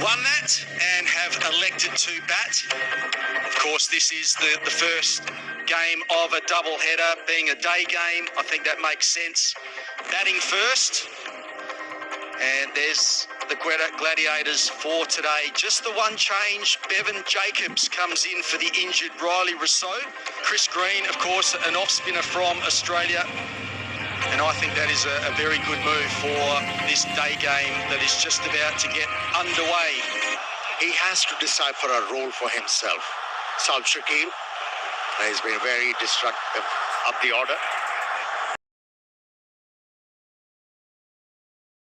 won that and have elected to bat. Of course, this is the first game of a double-header, being a day game. I think that makes sense. Batting first, and there's the Gladiators for today. Just the one change. Bevan Jacobs comes in for the injured Riley Rousseau. Chris Green, of course, an off-spinner from Australia. And I think that is a very good move for this day game that is just about to get underway. He has to decipher a role for himself. Saul Shakil has been very destructive up the order.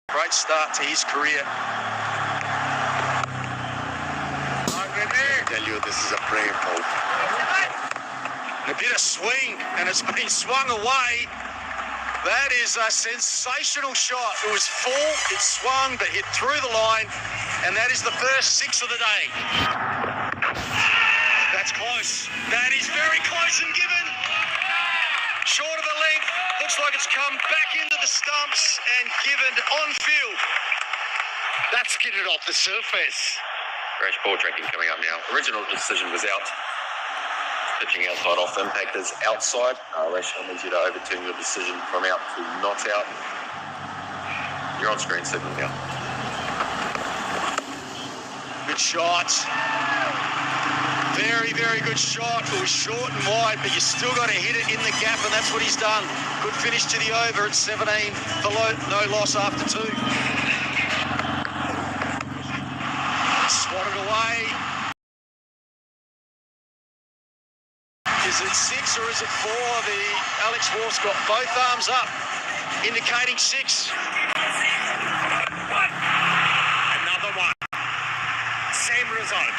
Great start to his career. I tell you, this is a brave move. A bit of swing, and it's been swung away. That is a sensational shot. It was full, it swung, but hit through the line, and that is the first 6 of the day. That's close. That is very close and given. Short of the length. Looks like it's come back into the stumps and given on field. That's skidded off the surface. Fresh ball tracking coming up now. Original decision was out. Pitching outside off impact is outside. Rational needs you to overturn your decision from out to not out. You're on screen signal now. Good shot. Very, very good shot. It was short and wide, but you still got to hit it in the gap, and that's what he's done. Good finish to the over at 17 for no loss after 2. Swatted away. Is it 6 or is it 4? The Alex Wolf's got both arms up, indicating 6. Another one. Same result.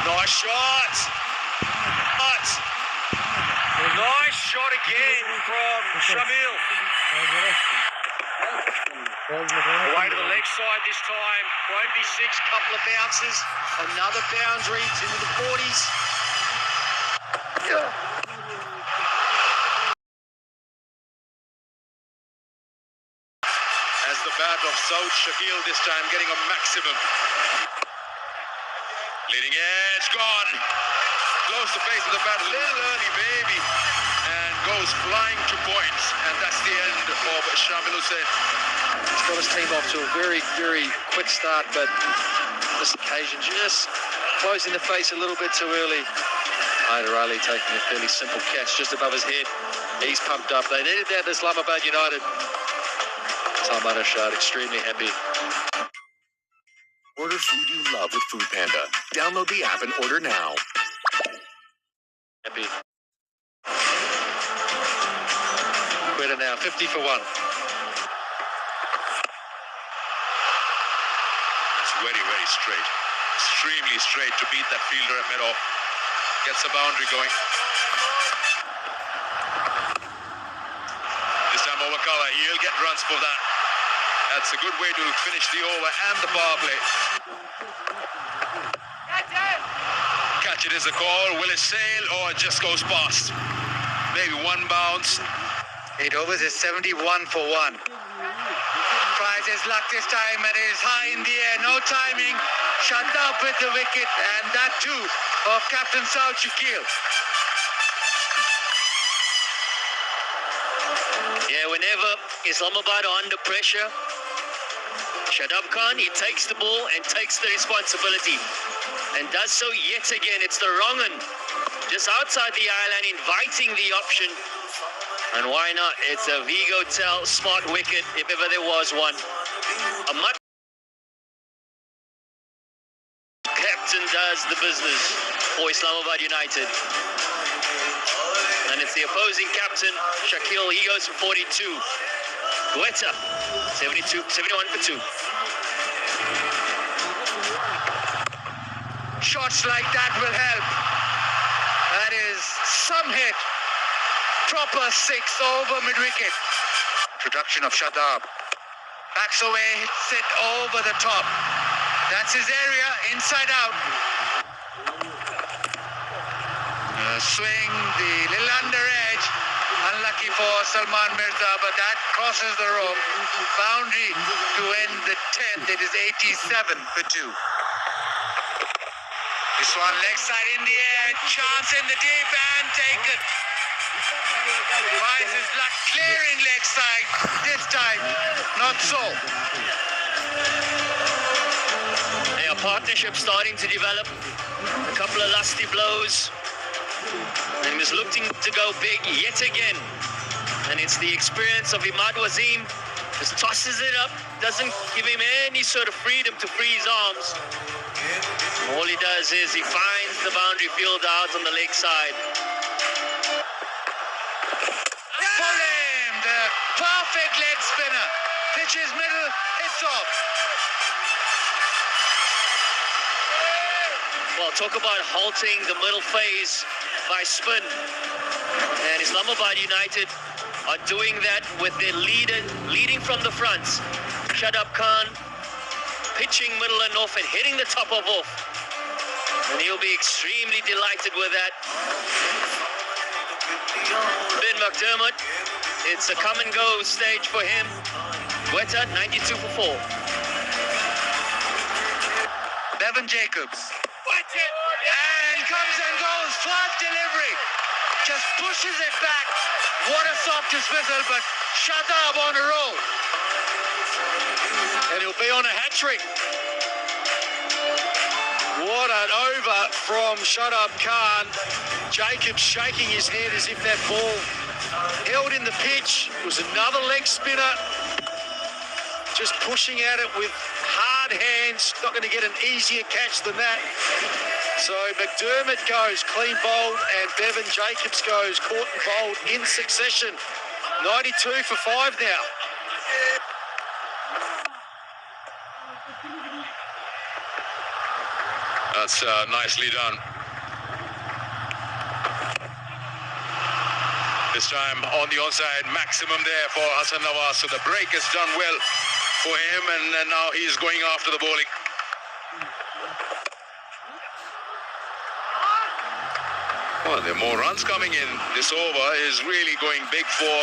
Nice shot. Nice shot again from Shamil. Away to the leg side this time. Won't be 6, couple of bounces. Another boundary into the 40s. As the bat of South Shakil this time getting a maximum. Leading edge, gone. Close the face of the bat a little early, maybe. And goes flying to points. And that's the end of Shamil Hussain. He's got his team off to a very, very quick start, but this occasion just closing the face a little bit too early. Hyder Ali taking a fairly simple catch just above his head. He's pumped up. They needed that, Islamabad United. Salman Ashad extremely happy. Order food you love with Food Panda. Download the app and order now. Happy. Quetta now, 50 for 1. It's very, very straight. Extremely straight to beat that fielder at mid-off. Gets the boundary going. This time Overkala, he'll get runs for that. That's a good way to finish the over and the power play. Catch it is a call. Will it sail or it just goes past? Maybe one bounce. 8 overs is 71 for 1. Tries his luck this time and is high in the air. No timing. Shut up with the wicket, and that too of Captain Saud Shakil. Yeah, whenever Islamabad are under pressure, Shadab Khan, he takes the ball and takes the responsibility and does so yet again. It's the wrong one, just outside the island, inviting the option. And why not? It's a Vigo Tell smart wicket, if ever there was one. A much captain does the business for Islamabad United. And it's the opposing captain, Shakil. He goes for 42. Quetta, 71 for 2. Shots like that will help. That is some hit. Proper 6 over mid-wicket. Introduction of Shadab. Backs away, hits it over the top. That's his area, inside out. Swing, the little under edge. Unlucky. unlucky for Salman Mirza, but that crosses the rope. Boundary to end the 10th. It is 87 for 2. This one leg side in the air, chance in the deep and taken. Tries his luck clearing leg side. This time, not so. Their partnership starting to develop. A couple of lusty blows. And he was looking to go big yet again. And it's the experience of Imad Wasim. Just tosses it up, doesn't give him any sort of freedom to free his arms. All he does is he finds the boundary field out on the leg side. Pull him! The perfect leg spinner. Pitches middle, hits off. Well, talk about halting the middle phase by spin. And Islamabad United are doing that with their leading from the front. Shadab Khan pitching middle and off and hitting the top of off. And he'll be extremely delighted with that. Ben McDermott, it's a come and go stage for him. Quetta, 92 for 4. Bevan Jacobs. And comes and goes. Fast delivery. Just pushes it back. What a soft dismissal, but Shadab on a roll. And he'll be on a hat-trick. What an over from Shadab Khan. Jacobs shaking his head as if that ball held in the pitch. It was another leg spinner. Just pushing at it with hard hands. Not going to get an easier catch than that. So McDermott goes clean bowled and Bevan Jacobs goes caught and bowled in succession. 92 for 5 now. That's nicely done. This time on the onside, maximum there for Hassan Nawaz. So the break is done well for him, and now he's going after the bowling. Well, there are more runs coming in. This over is really going big for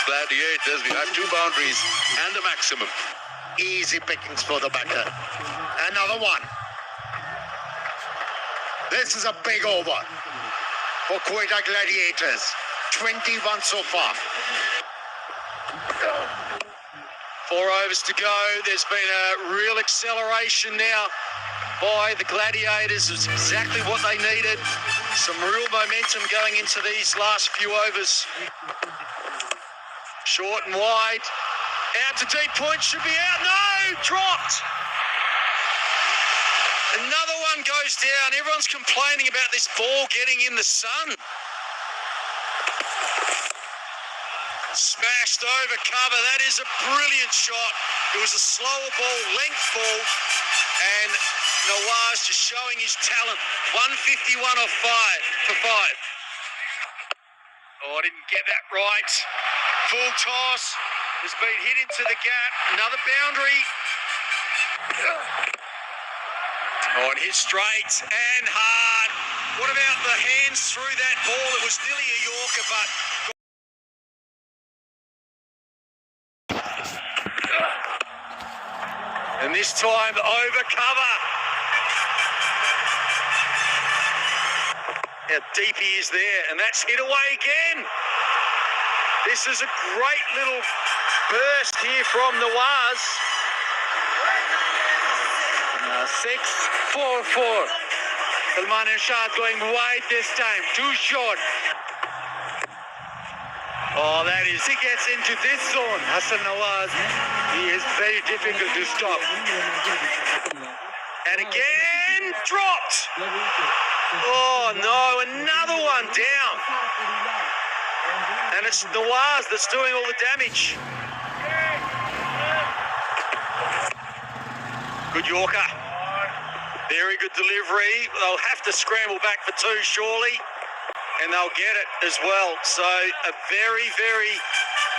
Gladiators. We have 2 boundaries and the maximum. Easy pickings for the batter. Another one. This is a big over for Quetta Gladiators. 21 so far. 4 overs to go. There's been a real acceleration now by the Gladiators. It's exactly what they needed. Some real momentum going into these last few overs. Short and wide. Out to deep point, should be out. No, dropped. Another one goes down. Everyone's complaining about this ball getting in the sun. Smashed over cover. That is a brilliant shot. It was a slower ball, length ball, and Nawaz just showing his talent. 151 off 5 for 5. Oh, I didn't get that right. Full toss. Has been hit into the gap. Another boundary. Oh, and hit straight and hard. What about the hands through that ball? It was nearly a Yorker, but... And this time over cover. How deep he is there, and that's hit away again. This is a great little burst here from Nawaz. 6-4-4. Salman Irshad going wide this time. Too short. Oh, that is... He gets into this zone. Hassan Nawaz, he is very difficult to stop. And again, dropped. Oh, no, another one down. And it's Nawaz that's doing all the damage. Good Yorker. Very good delivery. They'll have to scramble back for 2, surely. And they'll get it as well. So a very, very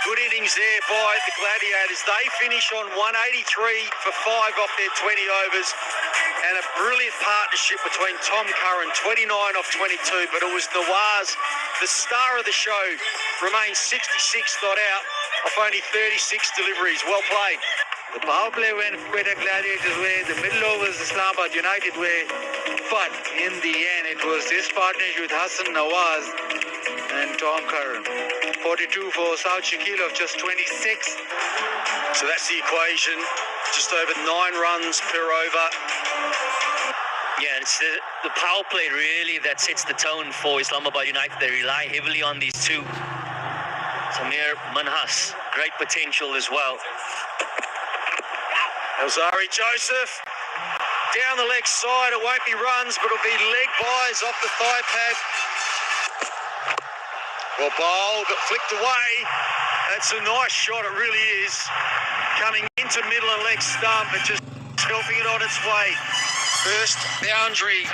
good innings there by the Gladiators. They finish on 183 for 5 off their 20 overs. And a brilliant partnership between Tom Curran, 29 off 22. But it was Nawaz, the star of the show, remains 66 not out off only 36 deliveries. Well played. The power play went Quetta Gladiators' way, the middle overs Islamabad United way, but in the end it was this partnership with Hassan Nawaz and Tom Curran. 42 for South Shakil of just 26. So that's the equation. Just over 9 runs per over. Yeah, it's the power play really that sets the tone for Islamabad United. They rely heavily on these two. Samir Manhas, great potential as well. Alzari Joseph, down the leg side, it won't be runs, but it'll be leg buys off the thigh pad. Well bowled, but flicked away. That's a nice shot, it really is. Coming into middle and leg stump and just helping it on its way. First boundary